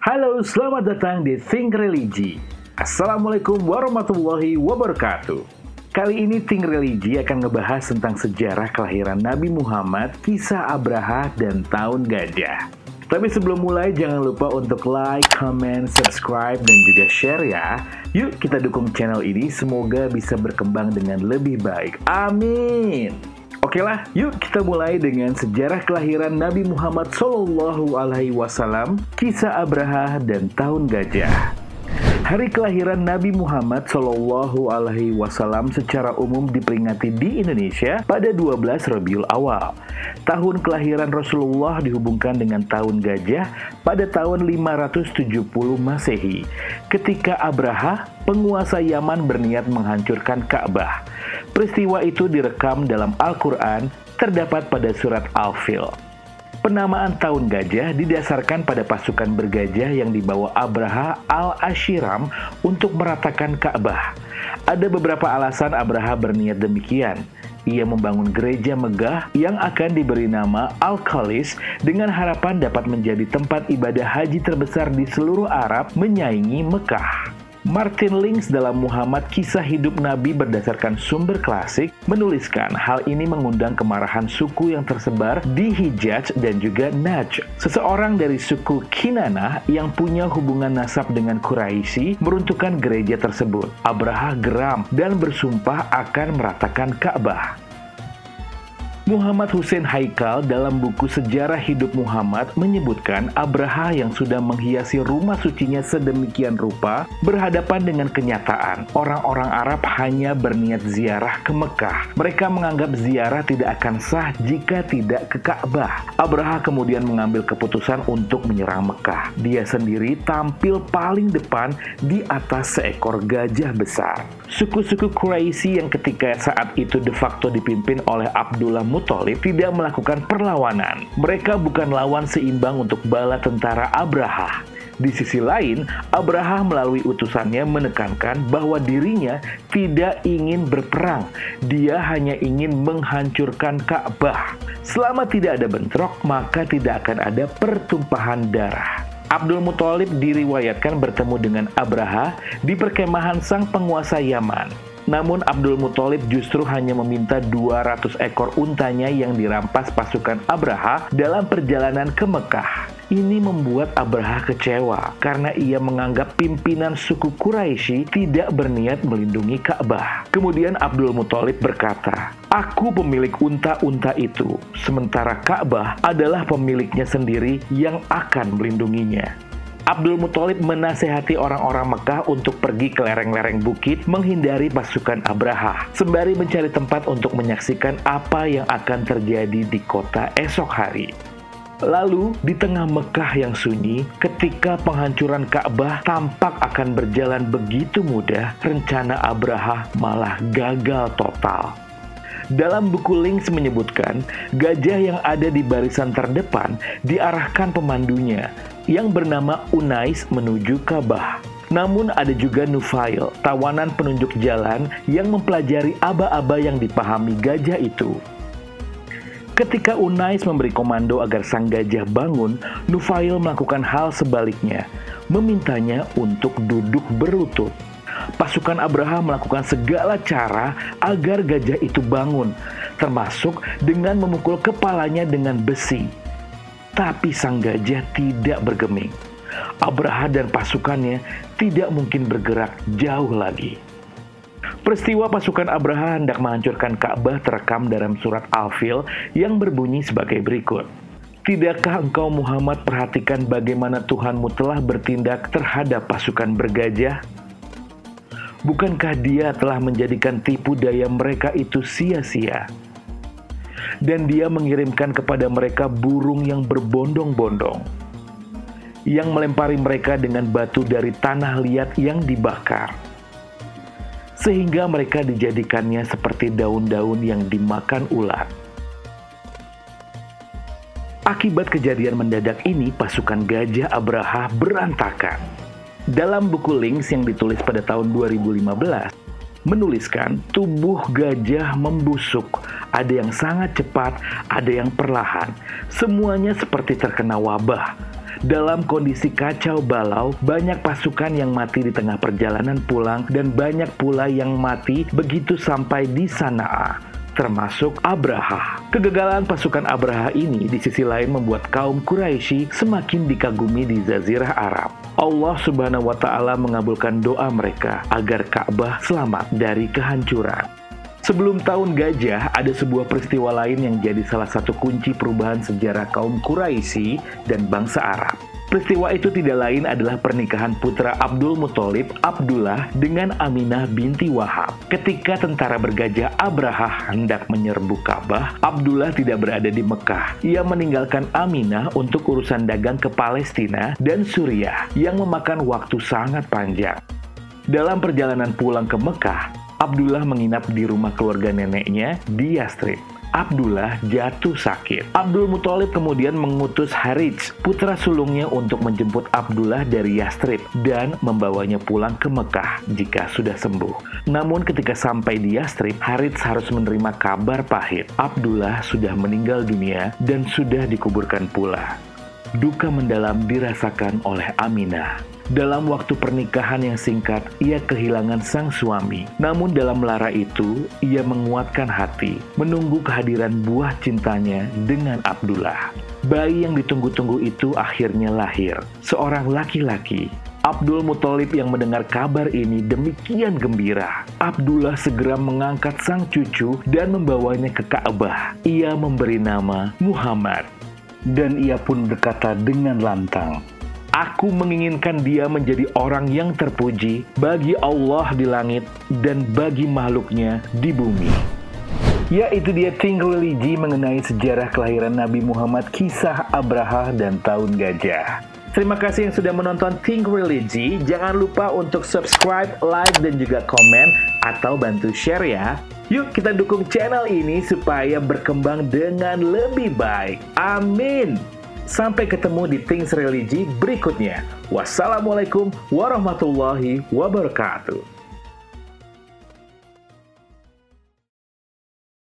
Halo, selamat datang di Think Religi. Assalamualaikum warahmatullahi wabarakatuh. Kali ini Think Religi akan ngebahas tentang sejarah kelahiran Nabi Muhammad, kisah Abraha, dan tahun gajah. Tapi sebelum mulai, jangan lupa untuk like, comment, subscribe, dan juga share ya. Yuk kita dukung channel ini, semoga bisa berkembang dengan lebih baik. Amin. Oke lah, yuk kita mulai dengan sejarah kelahiran Nabi Muhammad SAW, kisah Abraha, dan tahun gajah. Hari kelahiran Nabi Muhammad SAW secara umum diperingati di Indonesia pada 12 Rabiul Awal. Tahun kelahiran Rasulullah dihubungkan dengan tahun gajah pada tahun 570 Masehi, ketika Abraha, penguasa Yaman, berniat menghancurkan Ka'bah. Peristiwa itu direkam dalam Al-Quran, terdapat pada surat Al-Fil. Penamaan tahun gajah didasarkan pada pasukan bergajah yang dibawa Abraha al-Ashiram untuk meratakan Ka'bah. Ada beberapa alasan Abraha berniat demikian. Ia membangun gereja megah yang akan diberi nama Al-Qalis dengan harapan dapat menjadi tempat ibadah haji terbesar di seluruh Arab, menyaingi Mekah. Martin Lings dalam Muhammad Kisah Hidup Nabi berdasarkan sumber klasik menuliskan hal ini mengundang kemarahan suku yang tersebar di Hijaz dan juga Najd. Seseorang dari suku Kinanah yang punya hubungan nasab dengan Quraisy meruntuhkan gereja tersebut. Abraha geram dan bersumpah akan meratakan Ka'bah. Muhammad Hussein Haikal dalam buku Sejarah Hidup Muhammad menyebutkan Abraha yang sudah menghiasi rumah sucinya sedemikian rupa berhadapan dengan kenyataan. Orang-orang Arab hanya berniat ziarah ke Mekah. Mereka menganggap ziarah tidak akan sah jika tidak ke Ka'bah. Abraha kemudian mengambil keputusan untuk menyerang Mekah. Dia sendiri tampil paling depan di atas seekor gajah besar. Suku-suku Quraisy yang ketika saat itu de facto dipimpin oleh Abdullah Muthalib tidak melakukan perlawanan. Mereka bukan lawan seimbang untuk bala tentara Abraha. Di sisi lain, Abraha melalui utusannya menekankan bahwa dirinya tidak ingin berperang. Dia hanya ingin menghancurkan Ka'bah. Selama tidak ada bentrok, maka tidak akan ada pertumpahan darah. Abdul Muthalib diriwayatkan bertemu dengan Abraha di perkemahan sang penguasa Yaman. Namun Abdul Muthalib justru hanya meminta 200 ekor untanya yang dirampas pasukan Abraha dalam perjalanan ke Mekah. Ini membuat Abraha kecewa karena ia menganggap pimpinan suku Quraisy tidak berniat melindungi Ka'bah. Kemudian Abdul Muthalib berkata, "Aku pemilik unta-unta itu, sementara Ka'bah adalah pemiliknya sendiri yang akan melindunginya." Abdul Muthalib menasehati orang-orang Mekah untuk pergi ke lereng-lereng bukit menghindari pasukan Abraha, sembari mencari tempat untuk menyaksikan apa yang akan terjadi di kota esok hari. Lalu, di tengah Mekah yang sunyi, ketika penghancuran Ka'bah tampak akan berjalan begitu mudah, rencana Abraha malah gagal total. Dalam buku Lings menyebutkan, gajah yang ada di barisan terdepan diarahkan pemandunya, yang bernama Unais menuju Ka'bah. Namun ada juga Nufail, tawanan penunjuk jalan yang mempelajari aba-aba yang dipahami gajah itu. Ketika Unais memberi komando agar sang gajah bangun, Nufail melakukan hal sebaliknya, memintanya untuk duduk berlutut. Pasukan Abraha melakukan segala cara agar gajah itu bangun, termasuk dengan memukul kepalanya dengan besi. Tapi sang gajah tidak bergeming. Abraha dan pasukannya tidak mungkin bergerak jauh lagi. Peristiwa pasukan Abraha hendak menghancurkan Ka'bah terekam dalam surat Al-Fil yang berbunyi sebagai berikut. Tidakkah engkau Muhammad perhatikan bagaimana Tuhanmu telah bertindak terhadap pasukan bergajah? Bukankah dia telah menjadikan tipu daya mereka itu sia-sia? Dan dia mengirimkan kepada mereka burung yang berbondong-bondong, yang melempari mereka dengan batu dari tanah liat yang dibakar, sehingga mereka dijadikannya seperti daun-daun yang dimakan ulat. Akibat kejadian mendadak ini, pasukan gajah Abraha berantakan. Dalam buku Lings yang ditulis pada tahun 2015, menuliskan tubuh gajah membusuk, ada yang sangat cepat, ada yang perlahan. Semuanya seperti terkena wabah. Dalam kondisi kacau balau, banyak pasukan yang mati di tengah perjalanan pulang dan banyak pula yang mati begitu sampai di Sana'a, termasuk Abraha. Kegagalan pasukan Abraha ini di sisi lain membuat kaum Quraisy semakin dikagumi di Jazirah Arab. Allah Subhanahu wa Ta'ala mengabulkan doa mereka agar Ka'bah selamat dari kehancuran. Sebelum tahun gajah, ada sebuah peristiwa lain yang jadi salah satu kunci perubahan sejarah kaum Quraisy dan bangsa Arab. Peristiwa itu tidak lain adalah pernikahan putra Abdul Muthalib, Abdullah, dengan Aminah binti Wahab. Ketika tentara bergajah Abraha hendak menyerbu Ka'bah, Abdullah tidak berada di Mekah. Ia meninggalkan Aminah untuk urusan dagang ke Palestina dan Suriah yang memakan waktu sangat panjang. Dalam perjalanan pulang ke Mekah, Abdullah menginap di rumah keluarga neneknya di Yastrib. Abdullah jatuh sakit. Abdul Muthalib kemudian mengutus Harits, putra sulungnya, untuk menjemput Abdullah dari Yastrib dan membawanya pulang ke Mekah jika sudah sembuh. Namun ketika sampai di Yastrib, Harits harus menerima kabar pahit. Abdullah sudah meninggal dunia dan sudah dikuburkan pula. Duka mendalam dirasakan oleh Aminah. Dalam waktu pernikahan yang singkat, ia kehilangan sang suami. Namun dalam lara itu, ia menguatkan hati, menunggu kehadiran buah cintanya dengan Abdullah. Bayi yang ditunggu-tunggu itu akhirnya lahir, seorang laki-laki. Abdul Muthalib yang mendengar kabar ini demikian gembira. Abdullah segera mengangkat sang cucu dan membawanya ke Ka'bah. Ia memberi nama Muhammad. Dan ia pun berkata dengan lantang, "Aku menginginkan dia menjadi orang yang terpuji bagi Allah di langit dan bagi makhluknya di bumi." Ya, itu dia Think Religi mengenai sejarah kelahiran Nabi Muhammad, kisah Abraha dan tahun gajah. Terima kasih yang sudah menonton Think Religi. Jangan lupa untuk subscribe, like, dan juga komen atau bantu share ya. Yuk kita dukung channel ini supaya berkembang dengan lebih baik. Amin. Sampai ketemu di Think Religi berikutnya. Wassalamualaikum warahmatullahi wabarakatuh.